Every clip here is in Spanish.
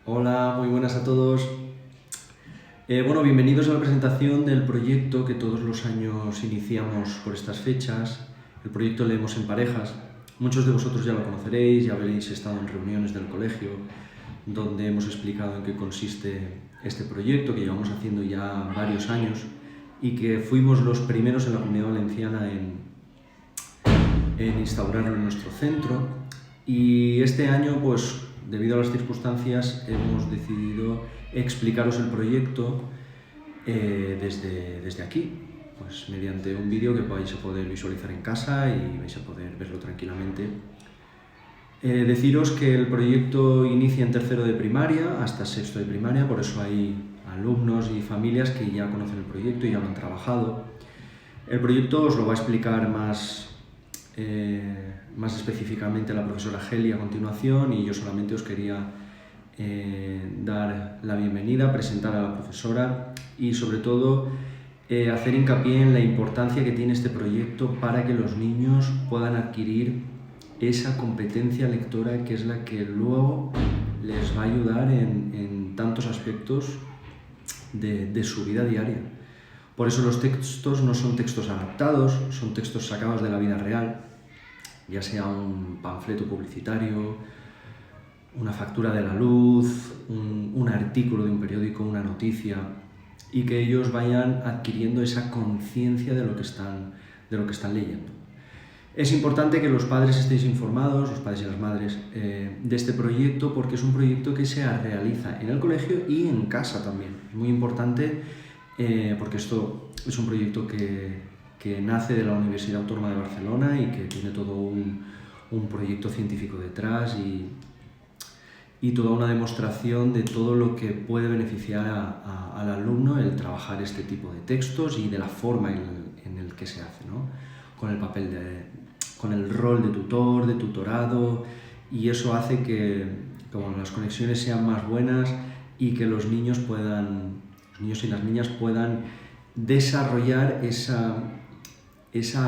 Hola, muy buenas a todos. Bueno, bienvenidos a la presentación del proyecto que todos los años iniciamos por estas fechas. El proyecto Leemos en Parejas. Muchos de vosotros ya lo conoceréis, ya habréis estado en reuniones del colegio donde hemos explicado en qué consiste este proyecto que llevamos haciendo ya varios años y que fuimos los primeros en la Comunidad Valenciana en instaurarlo en nuestro centro. Y este año, pues debido a las circunstancias, hemos decidido explicaros el proyecto desde aquí, pues mediante un vídeo que vais a poder visualizar en casa y vais a poder verlo tranquilamente. Deciros que el proyecto inicia en tercero de primaria hasta sexto de primaria, por eso hay alumnos y familias que ya conocen el proyecto y ya lo han trabajado. El proyecto os lo va a explicar más específicamente la profesora Geli a continuación, y yo solamente os quería dar la bienvenida, presentar a la profesora y sobre todo hacer hincapié en la importancia que tiene este proyecto para que los niños puedan adquirir esa competencia lectora que es la que luego les va a ayudar en tantos aspectos de su vida diaria. Por eso los textos no son textos adaptados, son textos sacados de la vida real, ya sea un panfleto publicitario, una factura de la luz, un artículo de un periódico, una noticia, y que ellos vayan adquiriendo esa conciencia de lo que están leyendo. Es importante que los padres estéis informados, los padres y las madres, de este proyecto, porque es un proyecto que se realiza en el colegio y en casa también. Es muy importante porque esto es un proyecto que nace de la Universidad Autónoma de Barcelona y que tiene todo un proyecto científico detrás y toda una demostración de todo lo que puede beneficiar al alumno el trabajar este tipo de textos y de la forma en el que se hace, ¿no? Con el rol de tutor, de tutorado, y eso hace que bueno, las conexiones sean más buenas y que los niños y las niñas puedan desarrollar esa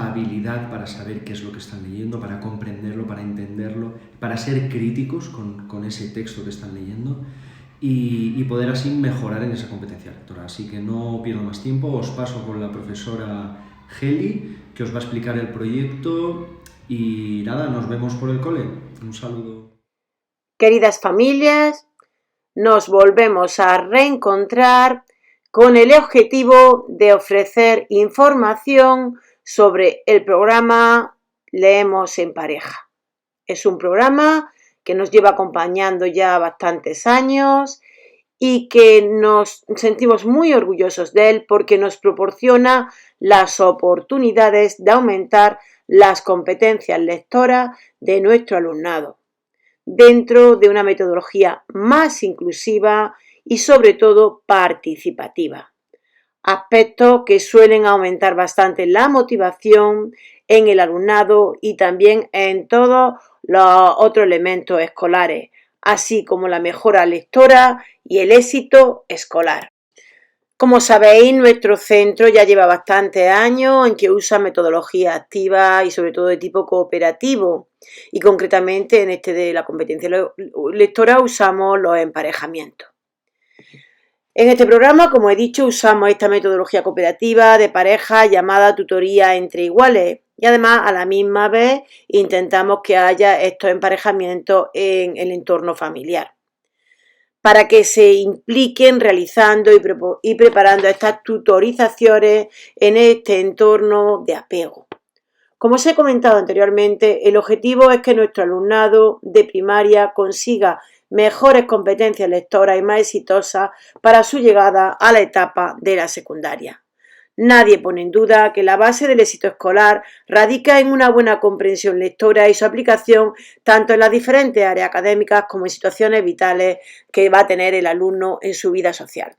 habilidad para saber qué es lo que están leyendo, para comprenderlo, para entenderlo, para ser críticos con ese texto que están leyendo y poder así mejorar en esa competencia lectora. Así que no pierdo más tiempo, os paso con la profesora Geli, que os va a explicar el proyecto y nada, nos vemos por el cole. Un saludo. Queridas familias, nos volvemos a reencontrar con el objetivo de ofrecer información sobre el programa Leemos en Pareja. Es un programa que nos lleva acompañando ya bastantes años y que nos sentimos muy orgullosos de él porque nos proporciona las oportunidades de aumentar las competencias lectoras de nuestro alumnado, dentro de una metodología más inclusiva y sobre todo participativa. Aspectos que suelen aumentar bastante la motivación en el alumnado y también en todos los otros elementos escolares, así como la mejora lectora y el éxito escolar. Como sabéis, nuestro centro ya lleva bastantes años en que usa metodología activa y sobre todo de tipo cooperativo, y concretamente en este de la competencia lectora usamos los emparejamientos. En este programa, como he dicho, usamos esta metodología cooperativa de pareja llamada tutoría entre iguales, y además a la misma vez intentamos que haya estos emparejamientos en el entorno familiar, para que se impliquen realizando y preparando estas tutorizaciones en este entorno de apego. Como os he comentado anteriormente, el objetivo es que nuestro alumnado de primaria consiga mejores competencias lectoras y más exitosas para su llegada a la etapa de la secundaria. Nadie pone en duda que la base del éxito escolar radica en una buena comprensión lectora y su aplicación tanto en las diferentes áreas académicas como en situaciones vitales que va a tener el alumno en su vida social.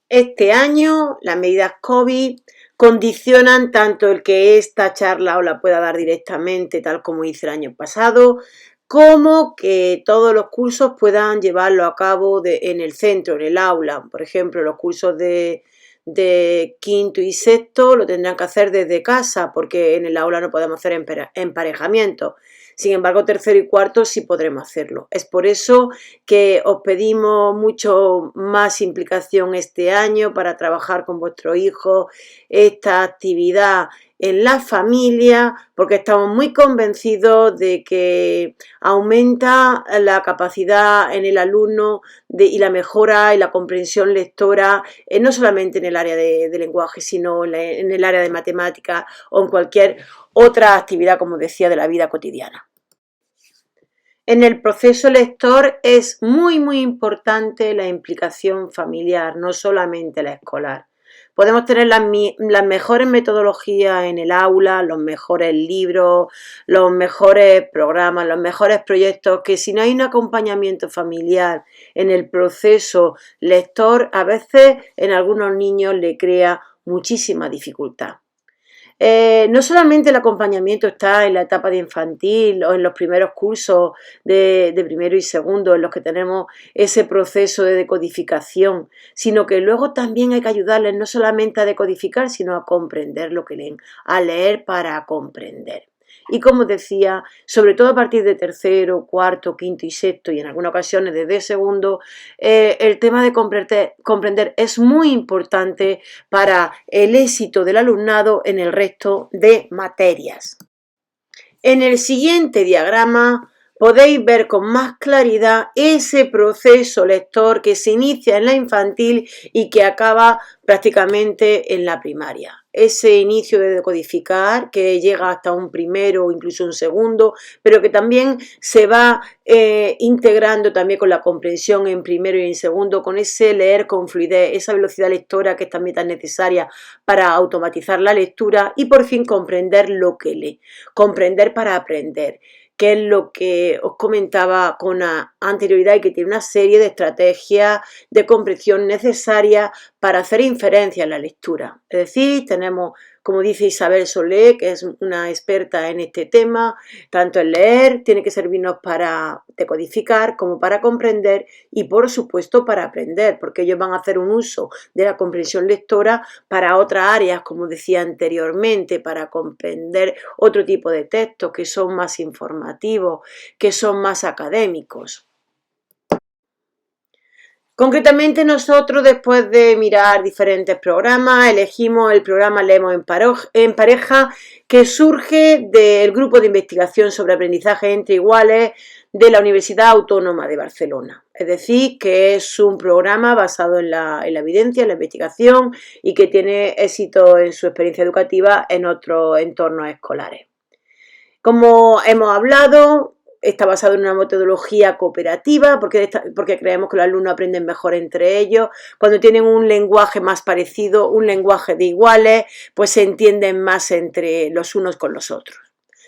Este año, las medidas COVID condicionan tanto el que esta charla os la pueda dar directamente, tal como hice el año pasado, como que todos los cursos puedan llevarlo a cabo en el centro, en el aula. Por ejemplo, los cursos de de quinto y sexto lo tendrán que hacer desde casa porque en el aula no podemos hacer emparejamiento. Sin embargo, tercero y cuarto sí podremos hacerlo. Es por eso que os pedimos mucho más implicación este año para trabajar con vuestros hijos esta actividad en la familia, porque estamos muy convencidos de que aumenta la capacidad en el alumno y la mejora y la comprensión lectora, no solamente en el área de lenguaje, sino en el área de matemáticas o en cualquier otra actividad, como decía, de la vida cotidiana. En el proceso lector es muy importante la implicación familiar, no solamente la escolar. Podemos tener las mejores metodologías en el aula, los mejores libros, los mejores programas, los mejores proyectos, que si no hay un acompañamiento familiar en el proceso lector, a veces en algunos niños le crea muchísima dificultad. No solamente el acompañamiento está en la etapa de infantil o en los primeros cursos de primero y segundo en los que tenemos ese proceso de decodificación, sino que luego también hay que ayudarles no solamente a decodificar, sino a comprender lo que leen, a leer para comprender. Y como decía, sobre todo a partir de tercero, cuarto, quinto y sexto y en algunas ocasiones desde segundo, el tema de comprender es muy importante para el éxito del alumnado en el resto de materias. En el siguiente diagrama podéis ver con más claridad ese proceso lector que se inicia en la infantil y que acaba prácticamente en la primaria. Ese inicio de decodificar que llega hasta un primero o incluso un segundo, pero que también se va integrando también con la comprensión en primero y en segundo, con ese leer con fluidez, esa velocidad lectora que es también tan necesaria para automatizar la lectura y por fin comprender lo que lee, comprender para aprender, que es lo que os comentaba con anterioridad y que tiene una serie de estrategias de comprensión necesarias para hacer inferencia en la lectura. Es decir, tenemos, como dice Isabel Solé, que es una experta en este tema, tanto el leer tiene que servirnos para decodificar como para comprender y por supuesto para aprender, porque ellos van a hacer un uso de la comprensión lectora para otras áreas, como decía anteriormente, para comprender otro tipo de textos que son más informativos, que son más académicos. Concretamente nosotros, después de mirar diferentes programas, elegimos el programa Leemos en Pareja, que surge del grupo de investigación sobre aprendizaje entre iguales de la Universidad Autónoma de Barcelona. Es decir, que es un programa basado en la evidencia, en la investigación y que tiene éxito en su experiencia educativa en otros entornos escolares. Como hemos hablado, está basado en una metodología cooperativa porque creemos que los alumnos aprenden mejor entre ellos. Cuando tienen un lenguaje más parecido, un lenguaje de iguales, pues se entienden más entre los unos con los otros.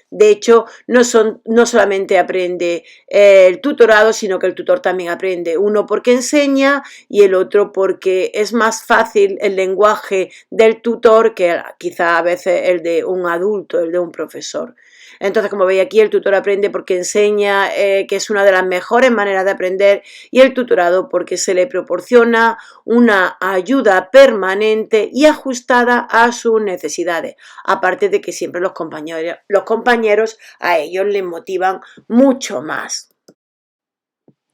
De hecho, no solamente aprende el tutorado, sino que el tutor también aprende. Uno porque enseña y el otro porque es más fácil el lenguaje del tutor que quizá a veces el de un adulto, el de un profesor. Entonces, como veis aquí, el tutor aprende porque enseña, que es una de las mejores maneras de aprender, y el tutorado porque se le proporciona una ayuda permanente y ajustada a sus necesidades, aparte de que siempre los compañeros a ellos les motivan mucho más.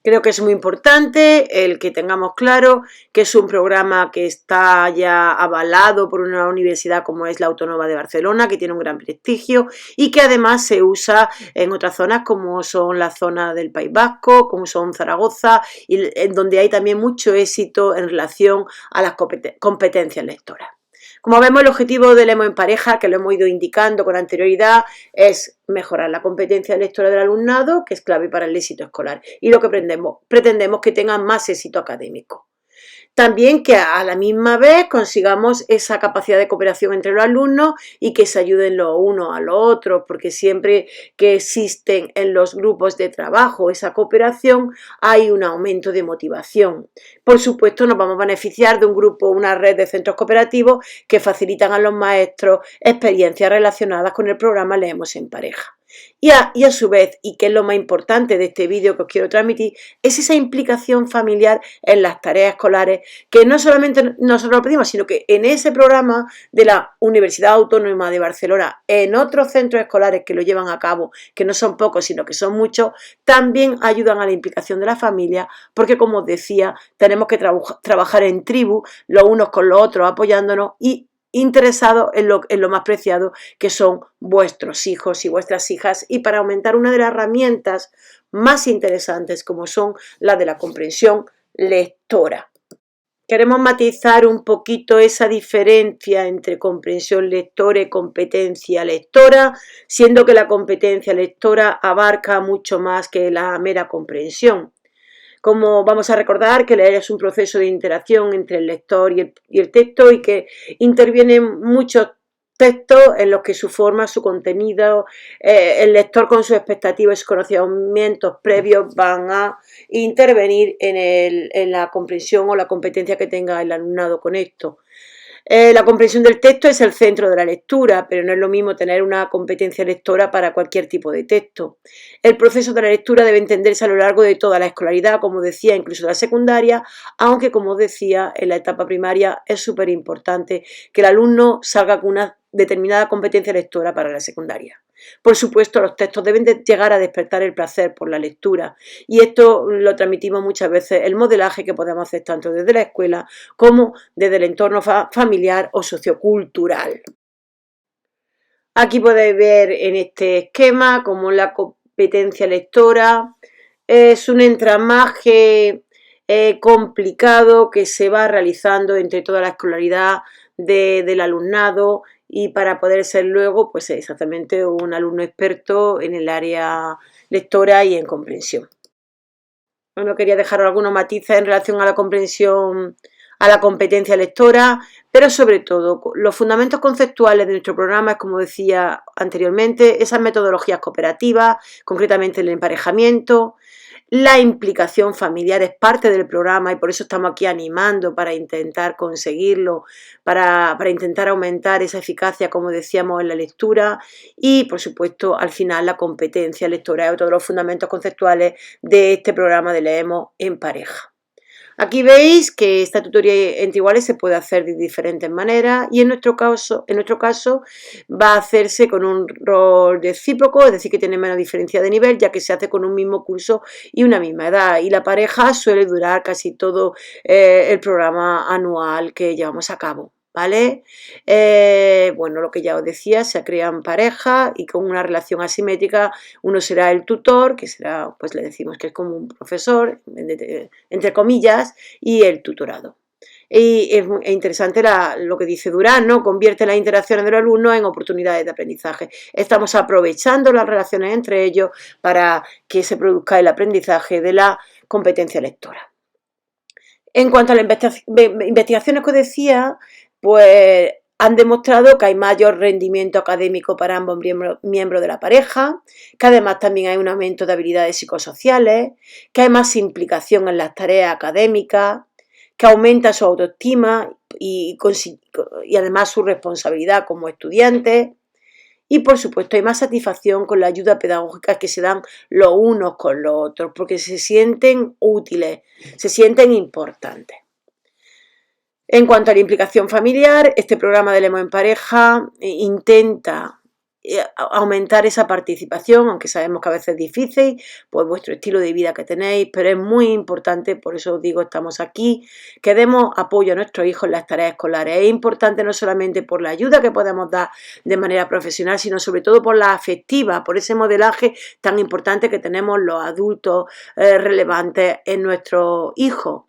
Creo que es muy importante el que tengamos claro que es un programa que está ya avalado por una universidad como es la Autónoma de Barcelona, que tiene un gran prestigio y que además se usa en otras zonas como son la zona del País Vasco, como son Zaragoza, y en donde hay también mucho éxito en relación a las competencias lectoras. Como vemos, el objetivo de Leemos en Pareja, que lo hemos ido indicando con anterioridad, es mejorar la competencia lectora del alumnado, que es clave para el éxito escolar, y lo que pretendemos que tengan más éxito académico. También que a la misma vez consigamos esa capacidad de cooperación entre los alumnos y que se ayuden los unos a los otros, porque siempre que existen en los grupos de trabajo esa cooperación hay un aumento de motivación. Por supuesto, nos vamos a beneficiar de un grupo, una red de centros cooperativos que facilitan a los maestros experiencias relacionadas con el programa Leemos en Pareja. Y a su vez, y que es lo más importante de este vídeo que os quiero transmitir, es esa implicación familiar en las tareas escolares, que no solamente nosotros lo pedimos, sino que en ese programa de la Universidad Autónoma de Barcelona, en otros centros escolares que lo llevan a cabo, que no son pocos, sino que son muchos, también ayudan a la implicación de la familia, porque como os decía, tenemos que trabajar en tribu, los unos con los otros, apoyándonos y interesados en lo más preciado que son vuestros hijos y vuestras hijas, y para aumentar una de las herramientas más interesantes como son las de la comprensión lectora. Queremos matizar un poquito esa diferencia entre comprensión lectora y competencia lectora, siendo que la competencia lectora abarca mucho más que la mera comprensión. Como vamos a recordar que leer es un proceso de interacción entre el lector y el texto, y que intervienen muchos textos en los que su forma, su contenido, el lector con sus expectativas y sus conocimientos previos van a intervenir en la comprensión o la competencia que tenga el alumnado con esto. La comprensión del texto es el centro de la lectura, pero no es lo mismo tener una competencia lectora para cualquier tipo de texto. El proceso de la lectura debe entenderse a lo largo de toda la escolaridad, como decía, incluso la secundaria, aunque, como decía, en la etapa primaria es súper importante que el alumno salga con una determinada competencia lectora para la secundaria. Por supuesto, los textos deben llegar a despertar el placer por la lectura, y esto lo transmitimos muchas veces el modelaje que podemos hacer tanto desde la escuela como desde el entorno familiar o sociocultural. Aquí podéis ver en este esquema cómo la competencia lectora es un entramaje complicado que se va realizando entre toda la escolaridad del alumnado, y para poder ser luego pues exactamente un alumno experto en el área lectora y en comprensión. Bueno, quería dejar algunos matices en relación a la comprensión, a la competencia lectora, pero sobre todo los fundamentos conceptuales de nuestro programa es, como decía anteriormente, esas metodologías cooperativas, concretamente el emparejamiento. La implicación familiar es parte del programa, y por eso estamos aquí animando para intentar conseguirlo, para intentar aumentar esa eficacia, como decíamos, en la lectura. Y, por supuesto, al final la competencia lectora es otro de los fundamentos conceptuales de este programa de Leemos en Pareja. Aquí veis que esta tutoría entre iguales se puede hacer de diferentes maneras, y en nuestro caso va a hacerse con un rol recíproco, es decir, que tiene menos diferencia de nivel, ya que se hace con un mismo curso y una misma edad, y la pareja suele durar casi todo el programa anual que llevamos a cabo. ¿Vale? Bueno, lo que ya os decía, se crean parejas y con una relación asimétrica. Uno será el tutor, que será, pues le decimos que es como un profesor, entre comillas, y el tutorado. Y es interesante lo que dice Durán, ¿no? Convierte las interacciones de los alumnos en oportunidades de aprendizaje. Estamos aprovechando las relaciones entre ellos para que se produzca el aprendizaje de la competencia lectora. En cuanto a las investigaciones que os decía, pues han demostrado que hay mayor rendimiento académico para ambos miembros de la pareja, que además también hay un aumento de habilidades psicosociales, que hay más implicación en las tareas académicas, que aumenta su autoestima y además su responsabilidad como estudiantes. Y, por supuesto, hay más satisfacción con la ayuda pedagógica que se dan los unos con los otros, porque se sienten útiles, se sienten importantes. En cuanto a la implicación familiar, este programa de Leemos en Pareja intenta aumentar esa participación, aunque sabemos que a veces es difícil, pues vuestro estilo de vida que tenéis, pero es muy importante, por eso os digo, estamos aquí, que demos apoyo a nuestros hijos en las tareas escolares. Es importante no solamente por la ayuda que podemos dar de manera profesional, sino sobre todo por la afectiva, por ese modelaje tan importante que tenemos los adultos relevantes en nuestros hijos.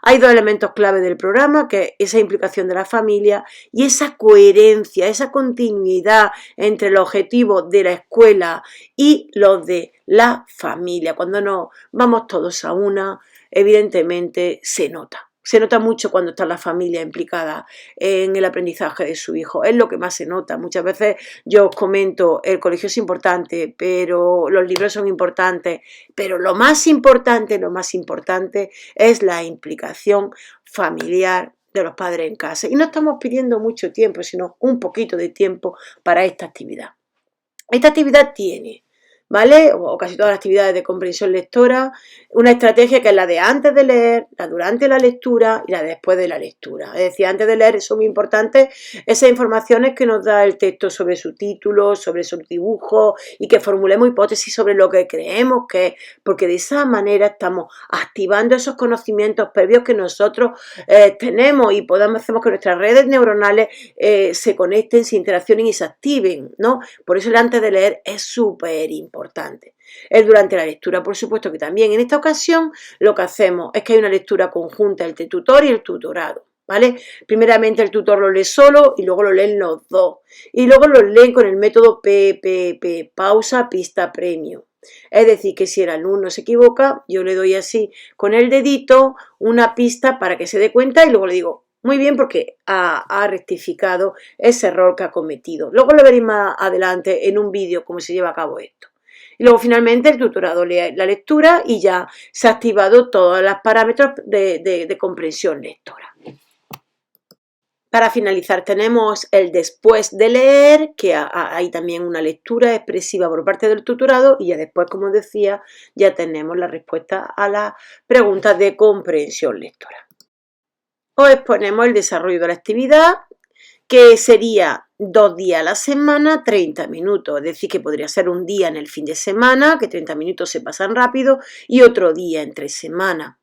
Hay dos elementos clave del programa, que es esa implicación de la familia y esa coherencia, esa continuidad entre los objetivos de la escuela y los de la familia. Cuando nos vamos todos a una, evidentemente se nota. Se nota mucho cuando está la familia implicada en el aprendizaje de su hijo. Es lo que más se nota. Muchas veces yo os comento, el colegio es importante, pero los libros son importantes, pero lo más importante es la implicación familiar de los padres en casa. Y no estamos pidiendo mucho tiempo, sino un poquito de tiempo para esta actividad. Esta actividad tiene ¿vale? O casi todas las actividades de comprensión lectora. Una estrategia que es la de antes de leer, la durante la lectura y la de después de la lectura. Es decir, antes de leer son muy importantes esas informaciones que nos da el texto sobre su título, sobre sus dibujos y que formulemos hipótesis sobre lo que creemos que es, porque de esa manera estamos activando esos conocimientos previos que nosotros tenemos y hacemos que nuestras redes neuronales se conecten, se interaccionen y se activen, ¿no? Por eso el antes de leer es súper importante. El durante la lectura, por supuesto que también. En esta ocasión lo que hacemos es que hay una lectura conjunta entre el tutor y el tutorado, ¿vale? Primeramente el tutor lo lee solo y luego lo leen los dos. Y luego lo leen con el método PPP, pausa, pista, premio. Es decir, que si el alumno se equivoca, yo le doy así con el dedito una pista para que se dé cuenta y luego le digo, muy bien, porque ha rectificado ese error que ha cometido. Luego lo veréis más adelante en un vídeo cómo se lleva a cabo esto. Y luego finalmente el tutorado lee la lectura y ya se ha activado todos los parámetros de comprensión lectora. Para finalizar tenemos el después de leer, que hay también una lectura expresiva por parte del tutorado y ya después, como decía, ya tenemos la respuesta a las preguntas de comprensión lectora. Os exponemos el desarrollo de la actividad, que sería 2 días a la semana, 30 minutos, es decir, que podría ser un día en el fin de semana, que 30 minutos se pasan rápido, y otro día entre semana.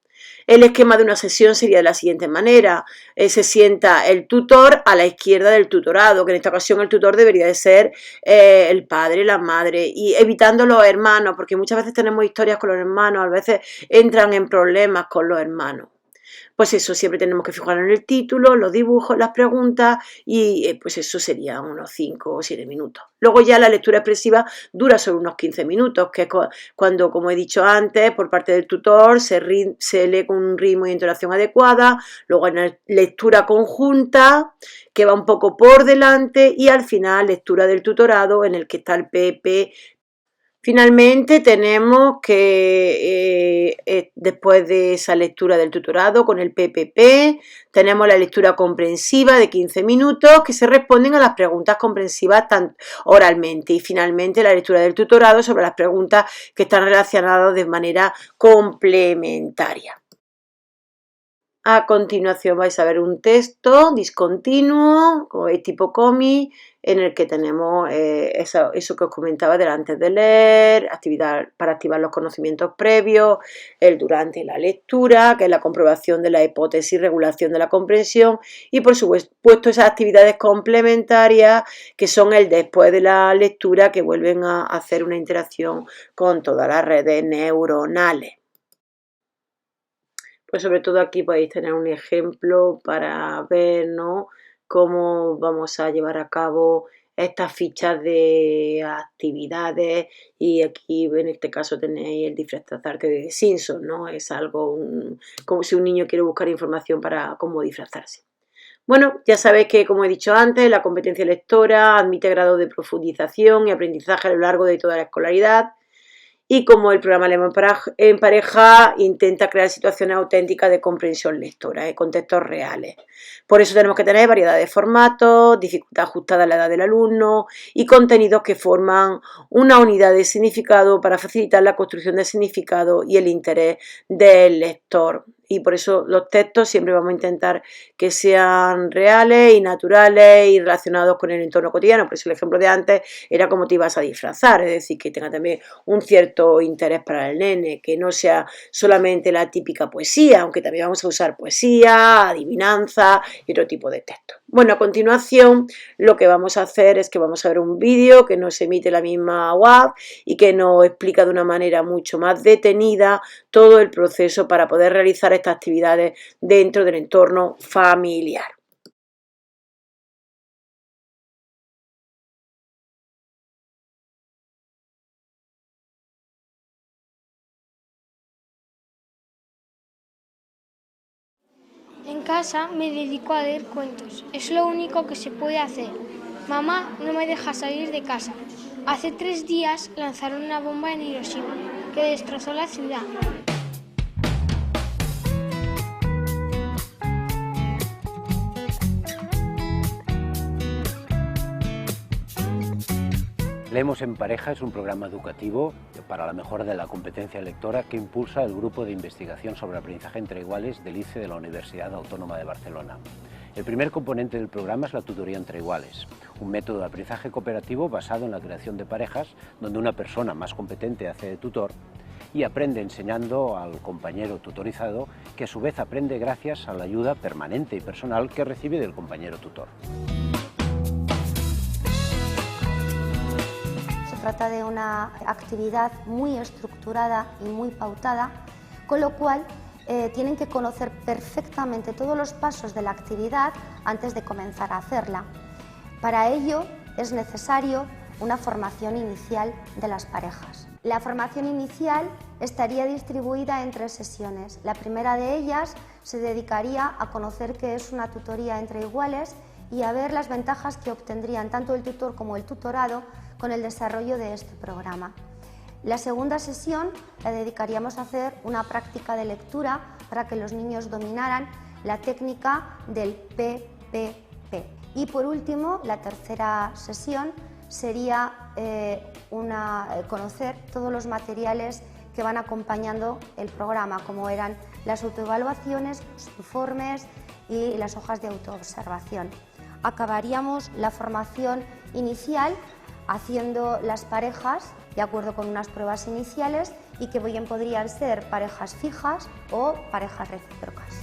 El esquema de una sesión sería de la siguiente manera. Se sienta el tutor a la izquierda del tutorado, que en esta ocasión el tutor debería de ser el padre, la madre, y evitando los hermanos, porque muchas veces tenemos historias con los hermanos, a veces entran en problemas con los hermanos. Pues eso, siempre tenemos que fijarnos en el título, los dibujos, las preguntas y pues eso serían unos 5 o 7 minutos. Luego ya la lectura expresiva dura solo unos 15 minutos, que es cuando, como he dicho antes, por parte del tutor se lee con un ritmo y entonación adecuada, luego hay una lectura conjunta que va un poco por delante y al final lectura del tutorado en el que está el PP. Finalmente tenemos que después de esa lectura del tutorado con el PPP, tenemos la lectura comprensiva de 15 minutos que se responden a las preguntas comprensivas oralmente y finalmente la lectura del tutorado sobre las preguntas que están relacionadas de manera complementaria. A continuación vais a ver un texto discontinuo, como veis, tipo cómic, en el que tenemos eso que os comentaba del antes de leer, actividad para activar los conocimientos previos, el durante la lectura, que es la comprobación de la hipótesis y regulación de la comprensión, y por supuesto esas actividades complementarias que son el después de la lectura, que vuelven a hacer una interacción con todas las redes neuronales. Pues sobre todo aquí podéis tener un ejemplo para ver, ¿no?, cómo vamos a llevar a cabo estas fichas de actividades y aquí en este caso tenéis el disfrazarte de Simpson, ¿no? Es algo como si un niño quiere buscar información para cómo disfrazarse. Bueno, ya sabéis que, como he dicho antes, la competencia lectora admite grados de profundización y aprendizaje a lo largo de toda la escolaridad. Y como el programa Lema en Pareja intenta crear situaciones auténticas de comprensión lectora, contextos reales. Por eso tenemos que tener variedad de formatos, dificultad ajustada a la edad del alumno y contenidos que forman una unidad de significado para facilitar la construcción de significado y el interés del lector. Y por eso los textos siempre vamos a intentar que sean reales y naturales y relacionados con el entorno cotidiano. Por eso el ejemplo de antes era cómo te ibas a disfrazar, es decir, que tenga también un cierto interés para el nene, que no sea solamente la típica poesía, aunque también vamos a usar poesía, adivinanza y otro tipo de textos. Bueno, a continuación lo que vamos a hacer es que vamos a ver un vídeo que nos emite la misma UAB y que nos explica de una manera mucho más detenida todo el proceso para poder realizar estas actividades dentro del entorno familiar. En casa me dedico a leer cuentos. Es lo único que se puede hacer. Mamá no me deja salir de casa. Hace 3 días lanzaron una bomba en Hiroshima que destrozó la ciudad. Leemos en Pareja es un programa educativo para la mejora de la competencia lectora que impulsa el Grupo de Investigación sobre Aprendizaje entre Iguales del ICE de la Universidad Autónoma de Barcelona. El primer componente del programa es la tutoría entre iguales, un método de aprendizaje cooperativo basado en la creación de parejas, donde una persona más competente hace de tutor y aprende enseñando al compañero tutorizado, que a su vez aprende gracias a la ayuda permanente y personal que recibe del compañero tutor. Se trata de una actividad muy estructurada y muy pautada, con lo cual tienen que conocer perfectamente todos los pasos de la actividad antes de comenzar a hacerla. Para ello es necesario una formación inicial de las parejas. La formación inicial estaría distribuida en 3 sesiones. La primera de ellas se dedicaría a conocer qué es una tutoría entre iguales y a ver las ventajas que obtendrían tanto el tutor como el tutorado con el desarrollo de este programa. La segunda sesión la dedicaríamos a hacer una práctica de lectura para que los niños dominaran la técnica del PPP. Y por último, la tercera sesión sería conocer todos los materiales que van acompañando el programa, como eran las autoevaluaciones, los informes y las hojas de autoobservación. Acabaríamos la formación inicial haciendo las parejas de acuerdo con unas pruebas iniciales y que bien podrían ser parejas fijas o parejas recíprocas.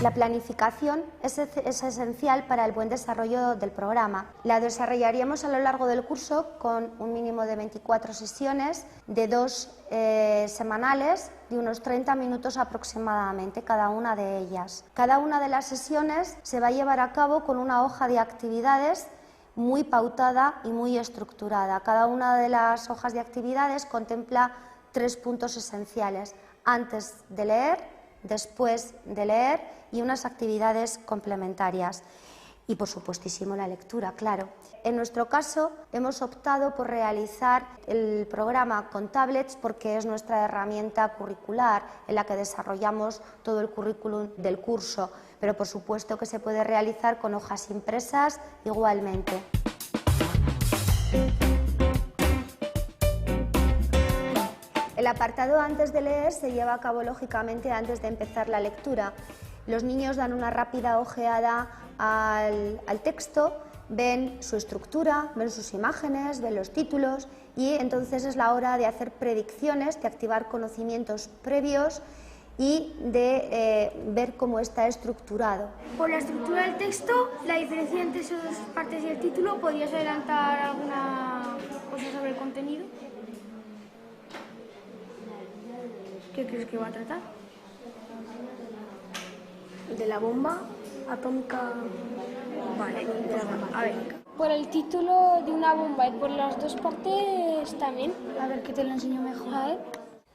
La planificación es esencial para el buen desarrollo del programa. La desarrollaríamos a lo largo del curso con un mínimo de 24 sesiones de 2 semanales de unos 30 minutos aproximadamente cada una de ellas. Cada una de las sesiones se va a llevar a cabo con una hoja de actividades muy pautada y muy estructurada. Cada una de las hojas de actividades contempla 3 puntos esenciales: antes de leer, después de leer y unas actividades complementarias. Y por supuestísimo la lectura, claro. En nuestro caso hemos optado por realizar el programa con tablets porque es nuestra herramienta curricular en la que desarrollamos todo el currículum del curso, pero por supuesto que se puede realizar con hojas impresas igualmente. El apartado antes de leer se lleva a cabo lógicamente antes de empezar la lectura. Los niños dan una rápida ojeada al texto, ven su estructura, ven sus imágenes, ven los títulos y entonces es la hora de hacer predicciones, de activar conocimientos previos y de ver cómo está estructurado. Por la estructura del texto, la diferencia entre esas dos partes y el título, ¿podrías adelantar alguna cosa sobre el contenido? ¿Qué crees que va a tratar? De la bomba atómica. Vale, a ver. Por el título de una bomba y por las dos partes también. A ver, que te lo enseño mejor. A ver.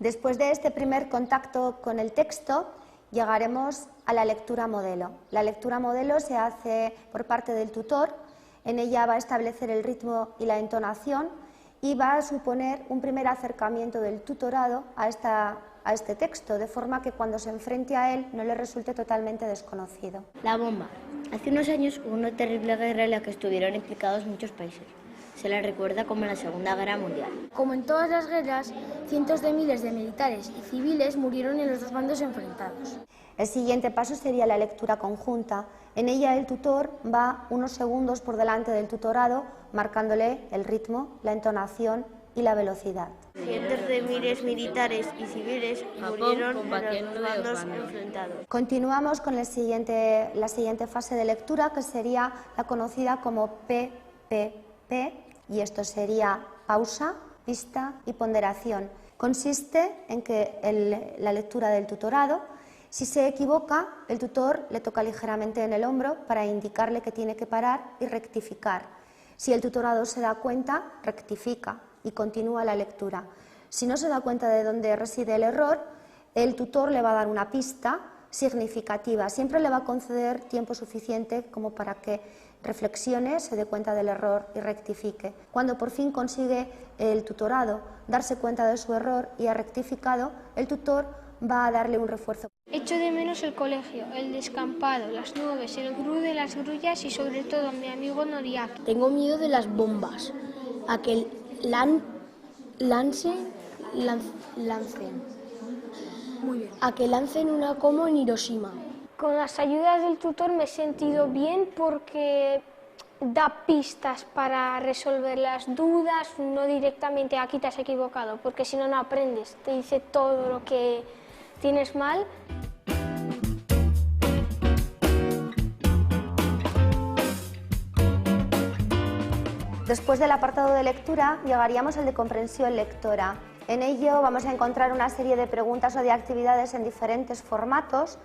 Después de este primer contacto con el texto, llegaremos a la lectura modelo. La lectura modelo se hace por parte del tutor. En ella va a establecer el ritmo y la entonación y va a suponer un primer acercamiento del tutorado a este texto, de forma que cuando se enfrente a él no le resulte totalmente desconocido. La bomba. Hace unos años hubo una terrible guerra en la que estuvieron implicados muchos países. Se la recuerda como la Segunda Guerra Mundial. Como en todas las guerras, cientos de miles de militares y civiles murieron en los dos bandos enfrentados. El siguiente paso sería la lectura conjunta. En ella el tutor va unos segundos por delante del tutorado, marcándole el ritmo, la entonación y la velocidad. Cientos de miles militares y civiles murieron en los bandos enfrentados. Continuamos con la siguiente fase de lectura, que sería la conocida como PPP, y esto sería pausa, pista y ponderación. Consiste en que la lectura del tutorado, si se equivoca, el tutor le toca ligeramente en el hombro para indicarle que tiene que parar y rectificar. Si el tutorado se da cuenta, rectifica y continúa la lectura. Si no se da cuenta de dónde reside el error, el tutor le va a dar una pista significativa. Siempre le va a conceder tiempo suficiente como para que reflexione, se dé cuenta del error y rectifique. Cuando por fin consigue el tutorado darse cuenta de su error y ha rectificado, el tutor va a darle un refuerzo. He Echo de menos el colegio, el descampado, las nubes, el gru de las grullas y sobre todo a mi amigo Noriaki. Tengo miedo de las bombas, a que lancen. Muy bien. A que lancen una como en Hiroshima. Con las ayudas del tutor me he sentido bien porque da pistas para resolver las dudas, no directamente aquí te has equivocado, porque si no, no aprendes. Te dice todo lo que tienes mal. Después del apartado de lectura, llegaríamos al de comprensión lectora. En ello vamos a encontrar una serie de preguntas o de actividades en diferentes formatos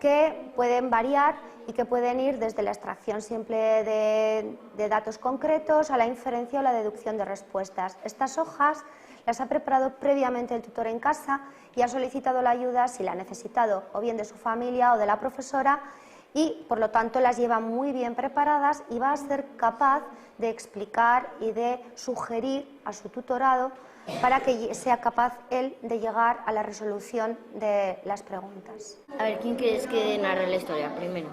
que pueden variar y que pueden ir desde la extracción simple de datos concretos a la inferencia o la deducción de respuestas. Estas hojas las ha preparado previamente el tutor en casa y ha solicitado la ayuda, si la ha necesitado, o bien de su familia o de la profesora, y por lo tanto las lleva muy bien preparadas y va a ser capaz de explicar y de sugerir a su tutorado para que sea capaz él de llegar a la resolución de las preguntas. A ver, ¿quién crees que narra la historia primero?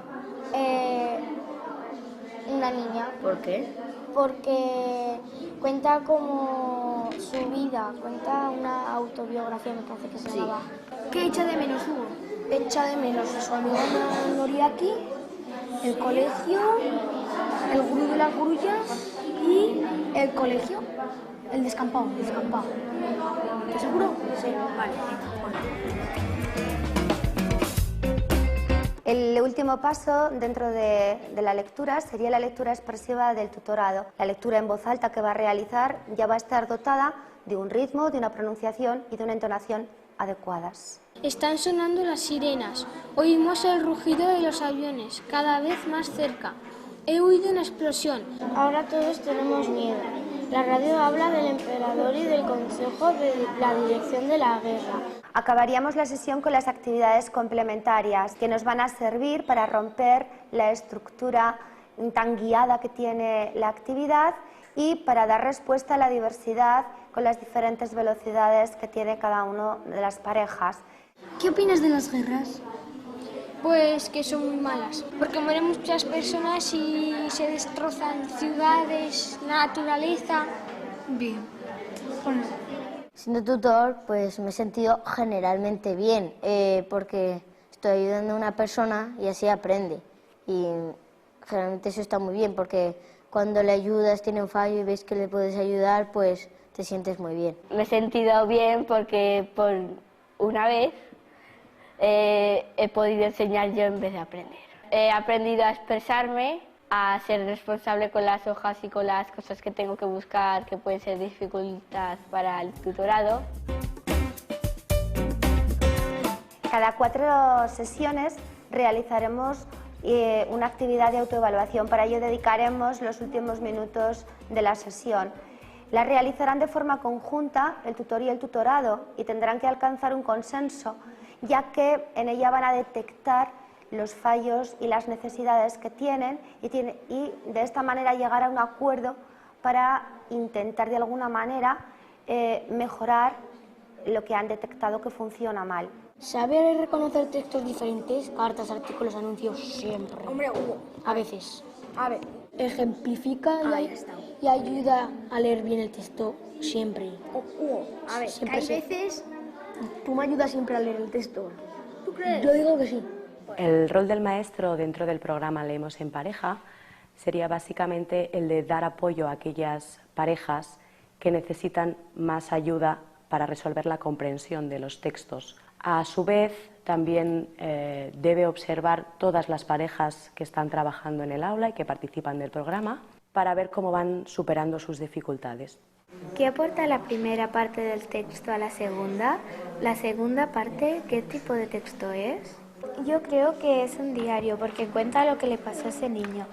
Una niña. ¿Por qué? Porque cuenta como su vida, cuenta una autobiografía, me parece que se llamaba. ¿Qué echa de menos Hugo? Echa de menos a su amigo Noriaki, El colegio, el gurú de las grullas y el colegio. El descampado. ¿Estás seguro? Sí. Vale. El último paso dentro de la lectura sería la lectura expresiva del tutorado. La lectura en voz alta que va a realizar ya va a estar dotada de un ritmo, de una pronunciación y de una entonación adecuadas. Están sonando las sirenas. Oímos el rugido de los aviones, cada vez más cerca. He oído una explosión. Ahora todos tenemos miedo. La radio habla del emperador y del consejo de la dirección de la guerra. Acabaríamos la sesión con las actividades complementarias que nos van a servir para romper la estructura tan guiada que tiene la actividad y para dar respuesta a la diversidad con las diferentes velocidades que tiene cada una de las parejas. ¿Qué opinas de las guerras? Pues que son muy malas, porque mueren muchas personas y se destrozan ciudades, naturaleza. Bien. Bueno. Siendo tutor, pues me he sentido generalmente bien, porque estoy ayudando a una persona y así aprende. Y generalmente eso está muy bien, porque cuando le ayudas, tiene un fallo y ves que le puedes ayudar, pues te sientes muy bien. Me he sentido bien porque por una vez he podido enseñar yo en vez de aprender. He aprendido a expresarme, a ser responsable con las hojas y con las cosas que tengo que buscar que pueden ser dificultad para el tutorado. Cada 4 sesiones realizaremos una actividad de autoevaluación. Para ello dedicaremos los últimos minutos de la sesión. La realizarán de forma conjunta el tutor y el tutorado y tendrán que alcanzar un consenso, ya que en ella van a detectar los fallos y las necesidades que tienen y de esta manera llegar a un acuerdo para intentar de alguna manera mejorar lo que han detectado que funciona mal. ¿Sabe reconocer textos diferentes? Cartas, artículos, anuncios, siempre. Hombre, Hugo. A veces. A ver. Ejemplifica y ayuda a leer bien el texto siempre. Hugo, a ver, Siempre hay sí. veces... Tú me ayudas siempre a leer el texto. ¿Tú crees? Yo digo que sí. El rol del maestro dentro del programa Leemos en Pareja sería básicamente el de dar apoyo a aquellas parejas que necesitan más ayuda para resolver la comprensión de los textos. A su vez, también debe observar todas las parejas que están trabajando en el aula y que participan del programa para ver cómo van superando sus dificultades. ¿Qué aporta la primera parte del texto a la segunda? La segunda parte, ¿qué tipo de texto es? Yo creo que es un diario porque cuenta lo que le pasó a ese niño.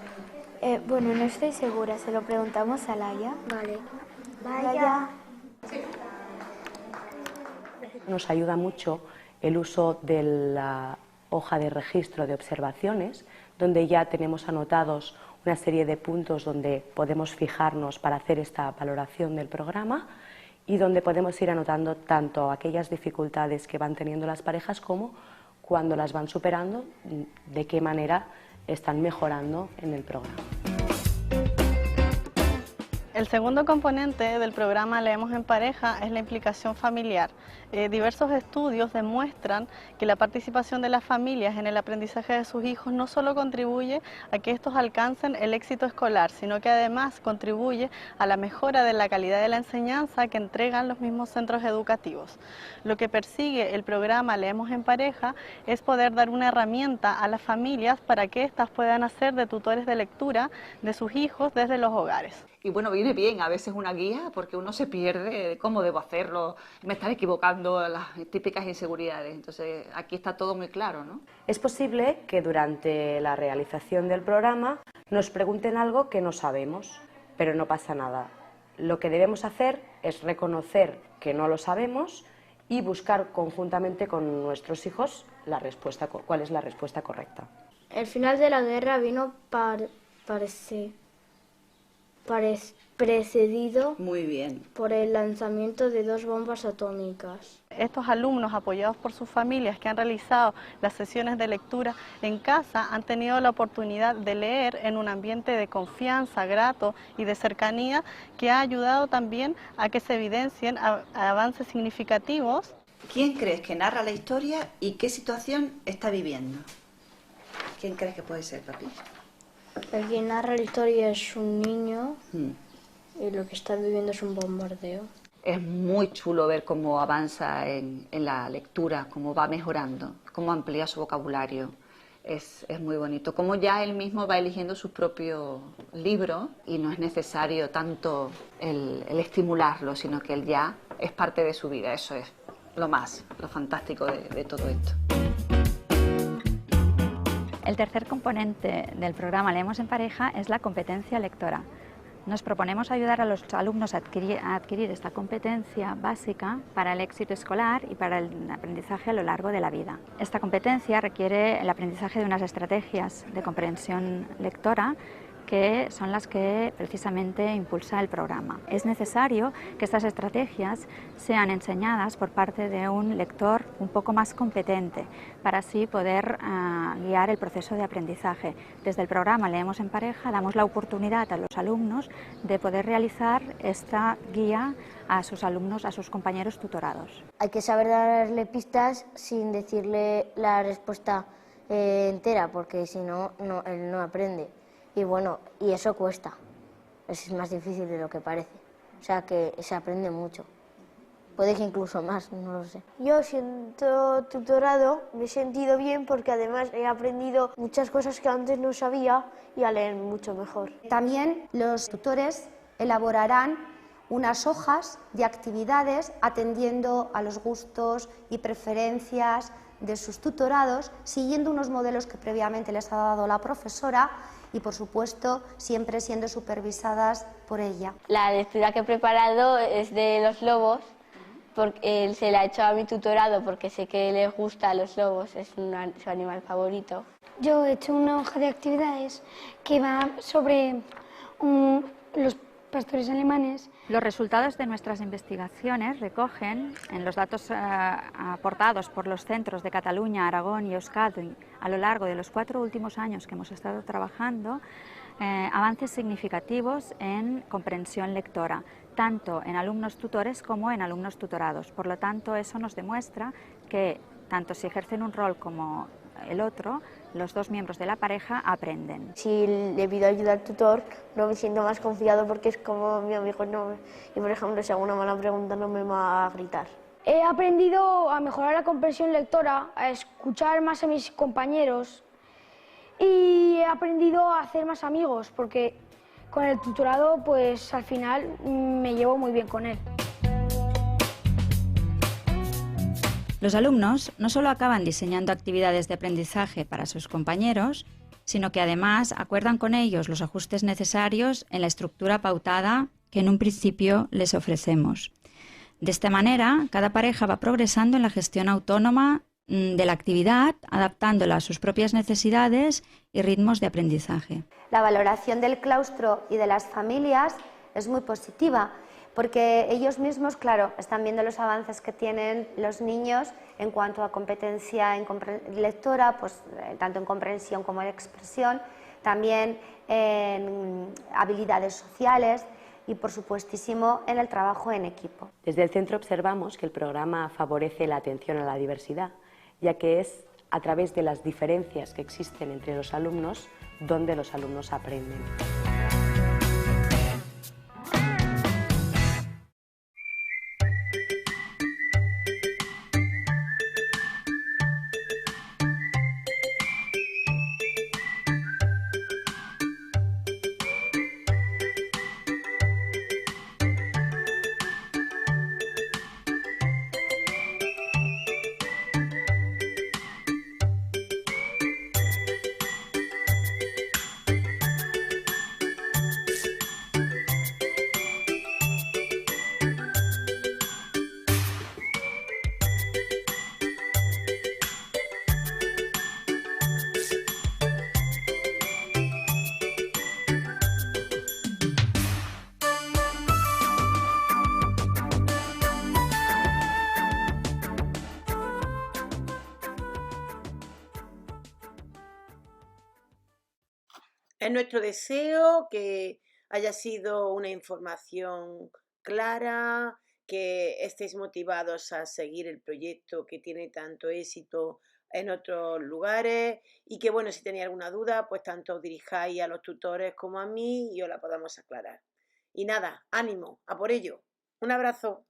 Bueno, no estoy segura, se lo preguntamos a Laia. Vale. Laia. Nos ayuda mucho el uso de la hoja de registro de observaciones, donde ya tenemos anotados una serie de puntos donde podemos fijarnos para hacer esta valoración del programa y donde podemos ir anotando tanto aquellas dificultades que van teniendo las parejas como cuando las van superando, de qué manera están mejorando en el programa. El segundo componente del programa Leemos en Pareja es la implicación familiar. Diversos estudios demuestran que la participación de las familias en el aprendizaje de sus hijos no solo contribuye a que estos alcancen el éxito escolar, sino que además contribuye a la mejora de la calidad de la enseñanza que entregan los mismos centros educativos. Lo que persigue el programa Leemos en Pareja es poder dar una herramienta a las familias para que éstas puedan hacer de tutores de lectura de sus hijos desde los hogares. Y bueno, viene bien a veces una guía porque uno se pierde de cómo debo hacerlo, me están equivocando, las típicas inseguridades. Entonces aquí está todo muy claro, ¿no? Es posible que durante la realización del programa nos pregunten algo que no sabemos, pero no pasa nada. Lo que debemos hacer es reconocer que no lo sabemos y buscar conjuntamente con nuestros hijos la respuesta, cuál es la respuesta correcta. El final de la guerra vino precedido muy bien por el lanzamiento de 2 bombas atómicas. Estos alumnos, apoyados por sus familias que han realizado las sesiones de lectura en casa, han tenido la oportunidad de leer en un ambiente de confianza, grato y de cercanía, que ha ayudado también a que se evidencien avances significativos. ¿Quién crees que narra la historia y qué situación está viviendo? ¿Quién crees que puede ser, papi? El que narra la historia es un niño y lo que está viviendo es un bombardeo. Es muy chulo ver cómo avanza en la lectura, cómo va mejorando, cómo amplía su vocabulario. Es muy bonito. Cómo ya él mismo va eligiendo su propio libro y no es necesario tanto el estimularlo, sino que él ya es parte de su vida. Eso es lo fantástico de todo esto. El tercer componente del programa Leemos en Pareja es la competencia lectora. Nos proponemos ayudar a los alumnos a adquirir esta competencia básica para el éxito escolar y para el aprendizaje a lo largo de la vida. Esta competencia requiere el aprendizaje de unas estrategias de comprensión lectora que son las que precisamente impulsa el programa. Es necesario que estas estrategias sean enseñadas por parte de un lector un poco más competente para así poder guiar el proceso de aprendizaje. Desde el programa Leemos en Pareja damos la oportunidad a los alumnos de poder realizar esta guía a sus alumnos, a sus compañeros tutorados. Hay que saber darle pistas sin decirle la respuesta entera, porque si no, él no aprende. Y bueno, y eso cuesta, es más difícil de lo que parece, o sea que se aprende mucho, puede que incluso más, no lo sé. Yo siento tutorado, me he sentido bien porque además he aprendido muchas cosas que antes no sabía y a leer mucho mejor. También los tutores elaborarán unas hojas de actividades atendiendo a los gustos y preferencias de sus tutorados, siguiendo unos modelos que previamente les ha dado la profesora y, por supuesto, siempre siendo supervisadas por ella. La lectura que he preparado es de los lobos, porque se la he hecho a mi tutorado porque sé que le gusta a los lobos, es su animal favorito. Yo he hecho una hoja de actividades que va sobre los pastores alemanes. Los resultados de nuestras investigaciones recogen en los datos aportados por los centros de Cataluña, Aragón y Euskadi a lo largo de los 4 últimos años que hemos estado trabajando, avances significativos en comprensión lectora, tanto en alumnos tutores como en alumnos tutorados. Por lo tanto, eso nos demuestra que tanto si ejercen un rol como el otro, los dos miembros de la pareja aprenden. Si le pido ayuda al tutor, no me siento más confiado porque es como mi amigo, y por ejemplo, si hago una mala pregunta no me va a gritar. He aprendido a mejorar la comprensión lectora, a escuchar más a mis compañeros y he aprendido a hacer más amigos porque con el tutorado pues al final me llevo muy bien con él. Los alumnos no solo acaban diseñando actividades de aprendizaje para sus compañeros, sino que además acuerdan con ellos los ajustes necesarios en la estructura pautada que en un principio les ofrecemos. De esta manera, cada pareja va progresando en la gestión autónoma de la actividad, adaptándola a sus propias necesidades y ritmos de aprendizaje. La valoración del claustro y de las familias es muy positiva, porque ellos mismos, claro, están viendo los avances que tienen los niños en cuanto a competencia lectora, pues tanto en comprensión como en expresión, también en habilidades sociales y, por supuestísimo, en el trabajo en equipo. Desde el centro observamos que el programa favorece la atención a la diversidad, ya que es a través de las diferencias que existen entre los alumnos donde los alumnos aprenden. Es nuestro deseo que haya sido una información clara, que estéis motivados a seguir el proyecto que tiene tanto éxito en otros lugares y que, bueno, si tenéis alguna duda, pues tanto os dirijáis a los tutores como a mí y os la podamos aclarar. Y nada, ánimo, a por ello. Un abrazo.